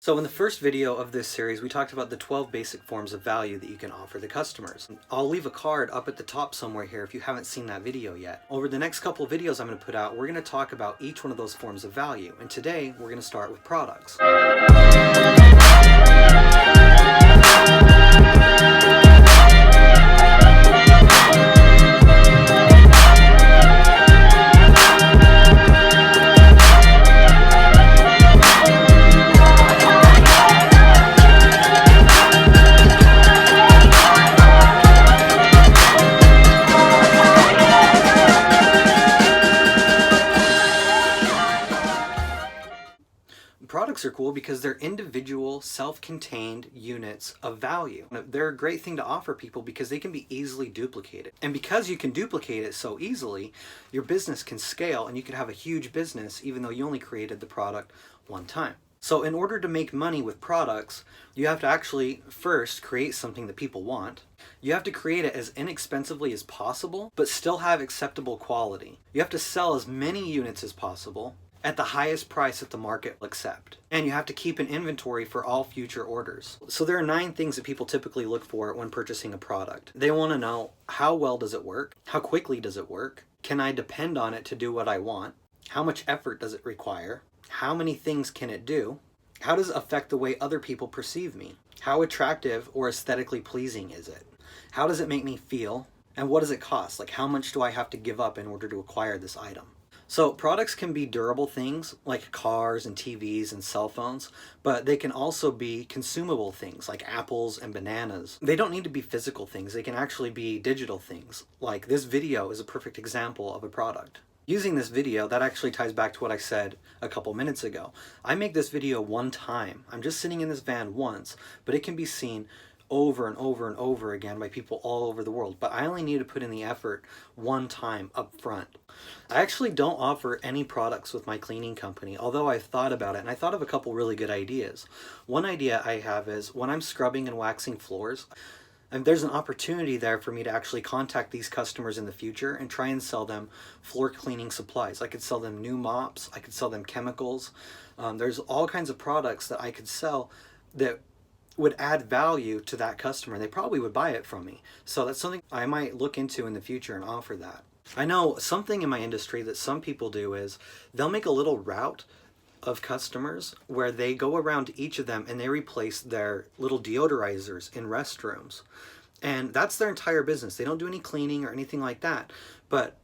So in the first video of this series, we talked about the 12 basic forms of value that you can offer the customers. I'll leave a card up at the top somewhere here if you haven't seen that video yet. Over the next couple of videos I'm going to put out, we're going to talk about each one of those forms of value. And today, we're going to start with products. Products are cool because they're individual, self-contained units of value. They're a great thing to offer people because they can be easily duplicated. And because you can duplicate it so easily, your business can scale and you can have a huge business even though you only created the product one time. So in order to make money with products, you have to actually first create something that people want. You have to create it as inexpensively as possible, but still have acceptable quality. You have to sell as many units as possible at the highest price that the market will accept. And you have to keep an inventory for all future orders. So there are 9 things that people typically look for when purchasing a product. They want to know, how well does it work? How quickly does it work? Can I depend on it to do what I want? How much effort does it require? How many things can it do? How does it affect the way other people perceive me? How attractive or aesthetically pleasing is it? How does it make me feel? And what does it cost? Like, how much do I have to give up in order to acquire this item? So products can be durable things like cars and TVs and cell phones, but they can also be consumable things like apples and bananas. They don't need to be physical things. They can actually be digital things. Like this video is a perfect example of a product. Using this video, that actually ties back to what I said a couple minutes ago. I make this video one time. I'm just sitting in this van once, but it can be seen over and over and over again by people all over the world. But I only need to put in the effort one time up front. I actually don't offer any products with my cleaning company, although I've thought about it, and I thought of a couple really good ideas. One idea I have is when I'm scrubbing and waxing floors, and there's an opportunity there for me to actually contact these customers in the future and try and sell them floor cleaning supplies. I could sell them new mops, I could sell them chemicals. There's all kinds of products that I could sell that would add value to that customer. They probably would buy it from me. So that's something I might look into in the future and offer that. I know something in my industry that some people do is they'll make a little route of customers where they go around each of them and they replace their little deodorizers in restrooms. And that's their entire business. They don't do any cleaning or anything like that, but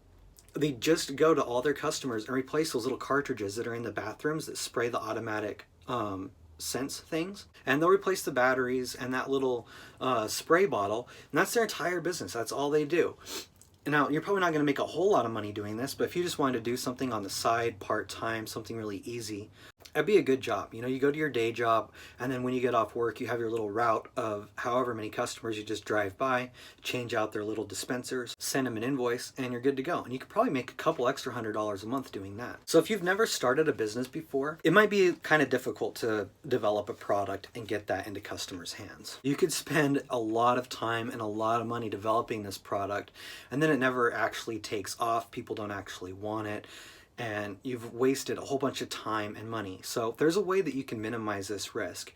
they just go to all their customers and replace those little cartridges that are in the bathrooms that spray the automatic sense things, and they'll replace the batteries and that little spray bottle, and that's their entire business. That's all they do. Now, you're probably not going to make a whole lot of money doing this, but if you just wanted to do something on the side, part-time, something really easy, that'd be a good job. You know, you go to your day job, and then when you get off work, you have your little route of however many customers you just drive by, change out their little dispensers, send them an invoice, and you're good to go. And you could probably make a couple extra $100 a month doing that. So if you've never started a business before, it might be kind of difficult to develop a product and get that into customers' hands. You could spend a lot of time and a lot of money developing this product, and then it never actually takes off. People don't actually want it, and you've wasted a whole bunch of time and money. So there's a way that you can minimize this risk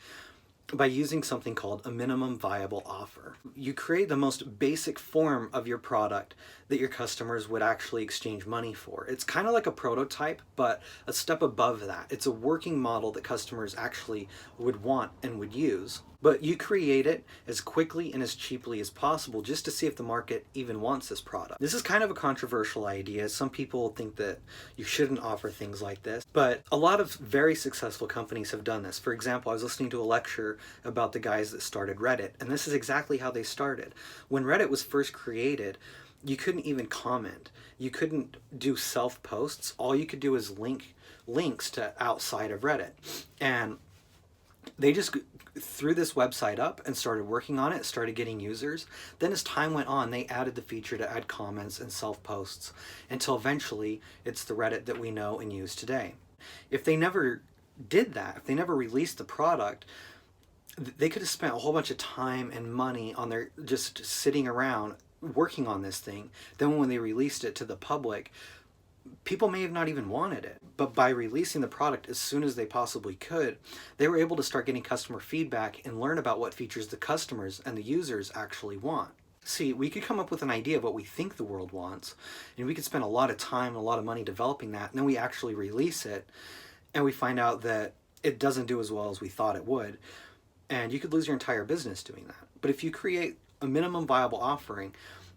by using something called a minimum viable offer. You create the most basic form of your product that your customers would actually exchange money for. It's kind of like a prototype, but a step above that. It's a working model that customers actually would want and would use. But you create it as quickly and as cheaply as possible just to see if the market even wants this product. This is kind of a controversial idea. Some people think that you shouldn't offer things like this, but a lot of very successful companies have done this. For example, I was listening to a lecture about the guys that started Reddit, and this is exactly how they started. When Reddit was first created, you couldn't even comment. You couldn't do self-posts. All you could do is links to outside of Reddit. And they just threw this website up and started working on it, started getting users. Then as time went on, they added the feature to add comments and self-posts until eventually it's the Reddit that we know and use today. If they never did that, if they never released the product, they could have spent a whole bunch of time and money on their just sitting around working on this thing. Then when they released it to the public, people may have not even wanted it, but by releasing the product as soon as they possibly could, they were able to start getting customer feedback and learn about what features the customers and the users actually want. See, we could come up with an idea of what we think the world wants, and we could spend a lot of time and a lot of money developing that, and then we actually release it, and we find out that it doesn't do as well as we thought it would, and you could lose your entire business doing that. But if you create a minimum viable offering,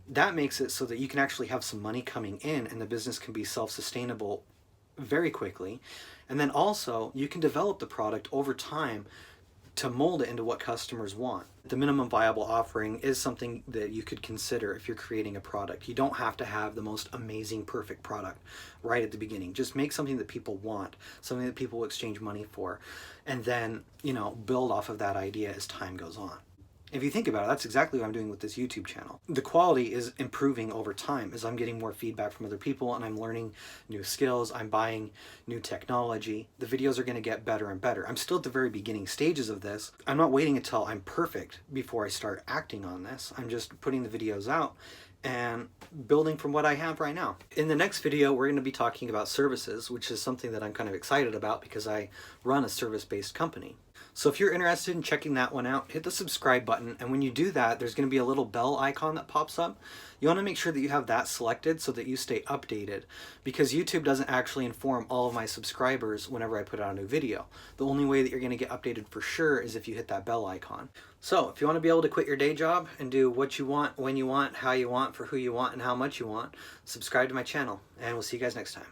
that makes it so that you can actually have some money coming in and the business can be self-sustainable very quickly. And then also you can develop the product over time to mold it into what customers want. The minimum viable offering is something that you could consider if you're creating a product. You don't have to have the most amazing, perfect product right at the beginning. Just make something that people want, something that people will exchange money for, and then, build off of that idea as time goes on. If you think about it, that's exactly what I'm doing with this YouTube channel. The quality is improving over time as I'm getting more feedback from other people and I'm learning new skills, I'm buying new technology. The videos are gonna get better and better. I'm still at the very beginning stages of this. I'm not waiting until I'm perfect before I start acting on this. I'm just putting the videos out and building from what I have right now. In the next video, we're going to be talking about services, which is something that I'm kind of excited about because I run a service-based company. So if you're interested in checking that one out, hit the subscribe button, and when you do that, there's going to be a little bell icon that pops up. You want to make sure that you have that selected so that you stay updated, because YouTube doesn't actually inform all of my subscribers whenever I put out a new video. The only way that you're going to get updated for sure is if you hit that bell icon. So if you want to be able to quit your day job and do what you want, when you want, how you want, for who you want, and how much you want, subscribe to my channel, and we'll see you guys next time.